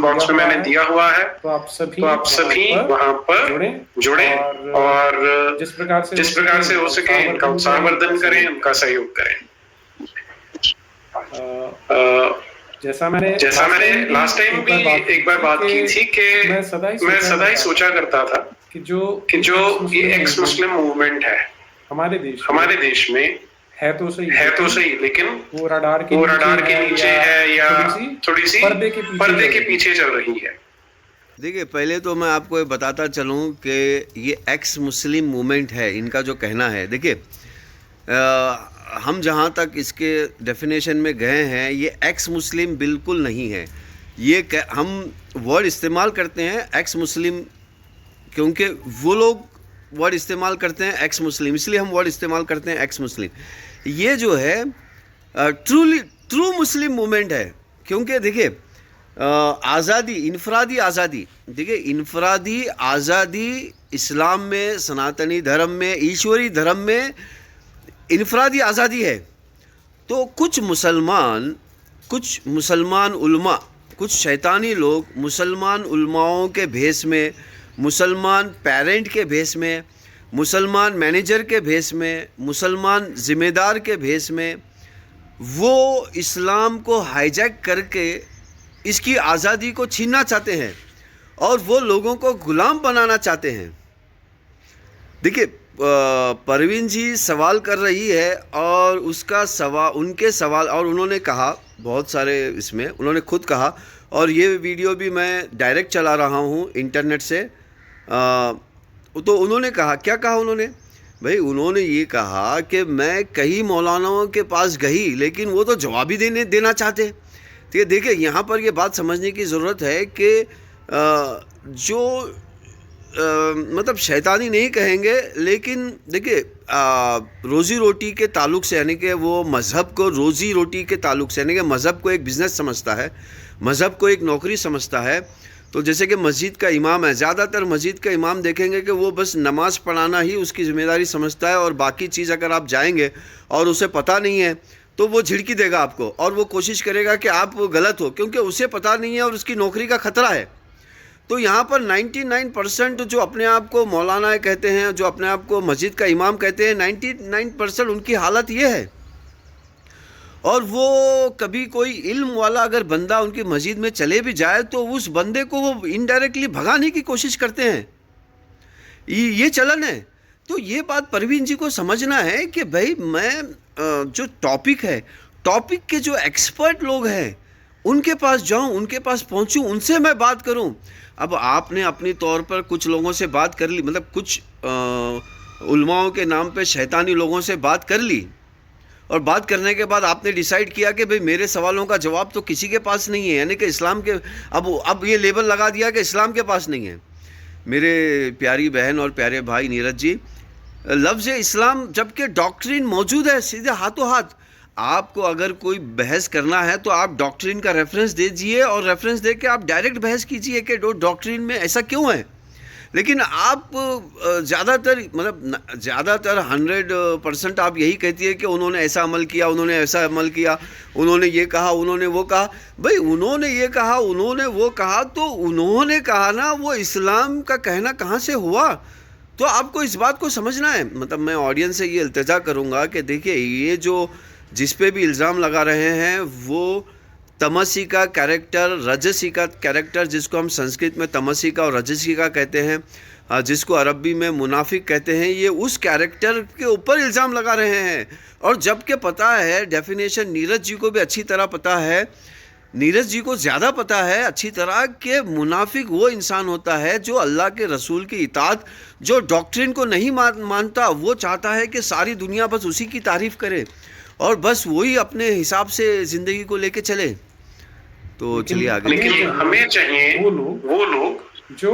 Box में मैंने दिया हुआ है, तो आप सभी वहां पर जुड़े और जिस प्रकार से हो सके इनका उत्साहवर्धन करें, उनका सहयोग करें। जैसा मैंने लास्ट टाइम भी एक बार बात की थी कि मैं सदा ही सोचा करता था कि जो कि जो ये एक्स मुस्लिम मूवमेंट है हमारे देश में है तो सही, लेकिन वो रडार के नीचे है या थोड़ी सी पर्दे के पीछे पीछे चल रही है। देखिए, पहले तो मैं आपको ये बताता चलूँ कि ये एक्स मुस्लिम मूवमेंट है, इनका जो कहना है। देखिए, हम जहाँ तक इसके डेफिनेशन में गए हैं, ये एक्स मुस्लिम बिल्कुल नहीं है। ये हम वर्ड इस्तेमाल करते हैं एक्स मुस्लिम, क्योंकि वो लोग वर्ड इस्तेमाल करते हैं एक्स मुस्लिम, इसलिए हम वर्ड इस्तेमाल करते हैं एक्स मुस्लिम। ये जो है ट्रू मुस्लिम मूवमेंट है, क्योंकि देखिए आज़ादी, इनफरादी आज़ादी, देखिए इनफरादी आज़ादी इस्लाम में, सनातनी धर्म में, ईश्वरी धर्म में इनफरादी आज़ादी है। तो कुछ मुसलमान उल्मा, कुछ शैतानी लोग मुसलमान उल्माओं के भेष में, मुसलमान पेरेंट के भेष में, मुसलमान मैनेजर के भेष में, मुसलमान ज़िम्मेदार के भेष में, वो इस्लाम को हाईजैक करके इसकी आज़ादी को छीनना चाहते हैं और वो लोगों को गुलाम बनाना चाहते हैं। देखिए, परवीन जी सवाल कर रही है और उसका सवाल, उनके सवाल, और उन्होंने कहा बहुत सारे इसमें, उन्होंने खुद कहा, और ये वीडियो भी मैं डायरेक्ट चला रहा हूँ इंटरनेट से। तो उन्होंने कहा, क्या कहा उन्होंने भाई? उन्होंने ये कहा कि मैं कई मौलानाओं के पास गई, लेकिन वो तो जवाब ही देना चाहते। ठीक है, देखिए यहाँ पर ये बात समझने की ज़रूरत है कि जो मतलब शैतानी नहीं कहेंगे, लेकिन देखिए रोज़ी रोटी के ताल्लुक़ से, यानी कि वो मज़हब को रोज़ी रोटी के ताल्लुक़ से, यानी कि मज़हब को एक बिज़नेस समझता है, मज़हब को एक नौकरी समझता है। तो जैसे कि मस्जिद का इमाम है, ज़्यादातर मस्जिद का इमाम देखेंगे कि वो बस नमाज़ पढ़ाना ही उसकी ज़िम्मेदारी समझता है, और बाकी चीज़ अगर आप जाएंगे और उसे पता नहीं है तो वो झिड़की देगा आपको, और वो कोशिश करेगा कि आप गलत हो, क्योंकि उसे पता नहीं है और उसकी नौकरी का ख़तरा है। तो यहाँ पर 99% जो अपने आप को मौलाना कहते हैं, जो अपने आप को मस्जिद का इमाम कहते हैं, 99% उनकी हालत ये है। और वो कभी कोई इल्म वाला अगर बंदा उनकी मस्जिद में चले भी जाए तो उस बंदे को वो इनडायरेक्टली भगाने की कोशिश करते हैं। ये चलन है। तो ये बात परवीन जी को समझना है कि भाई मैं जो टॉपिक है, टॉपिक के जो एक्सपर्ट लोग हैं उनके पास जाऊं, उनके पास पहुंचूं, उनसे मैं बात करूं। अब आपने अपनी तौर पर कुछ लोगों से बात कर ली, मतलब कुछ उलमाओं के नाम पे शैतानी लोगों से बात कर ली, और बात करने के बाद आपने डिसाइड किया कि भाई मेरे सवालों का जवाब तो किसी के पास नहीं है, यानी कि इस्लाम के, अब ये लेबल लगा दिया कि इस्लाम के पास नहीं है। मेरे प्यारी बहन और प्यारे भाई नीरज जी, लफ्ज़ इस्लाम जबकि डॉक्ट्रिन मौजूद है सीधे हाथों हाथ। आपको अगर कोई बहस करना है तो आप डॉक्ट्रिन का रेफरेंस दीजिए, और रेफरेंस दे के आप डायरेक्ट बहस कीजिए कि डॉक्ट्रिन में ऐसा क्यों है। लेकिन आप ज़्यादातर 100% आप यही कहती है कि उन्होंने ऐसा अमल किया, उन्होंने ऐसा अमल किया, उन्होंने ये कहा, उन्होंने वो कहा। भाई उन्होंने ये कहा, उन्होंने वो कहा, तो उन्होंने कहा ना, वो इस्लाम का कहना कहाँ से हुआ? तो आपको इस बात को समझना है। मतलब मैं ऑडियंस से ये इल्तिजा करूँगा कि देखिए, ये जो जिस पे भी इल्ज़ाम लगा रहे हैं वो तमसी का कैरेक्टर, रजसी का कैरेक्टर, जिसको हम संस्कृत में तमसी का और रजसी का कहते हैं, जिसको अरबी में मुनाफिक कहते हैं, ये उस कैरेक्टर के ऊपर इल्ज़ाम लगा रहे हैं। और जबकि पता है डेफिनेशन, नीरज जी को भी अच्छी तरह पता है, नीरज जी को ज़्यादा पता है अच्छी तरह कि मुनाफिक वो इंसान होता है जो अल्लाह के रसूल की इताअत, जो डॉक्ट्रिन को नहीं मानता, वो चाहता है कि सारी दुनिया बस उसी की तारीफ़ करे और बस वही अपने हिसाब से ज़िंदगी को लेके चले। तो चलिए आगे। लेकिन हमें चाहिए वो लोग जो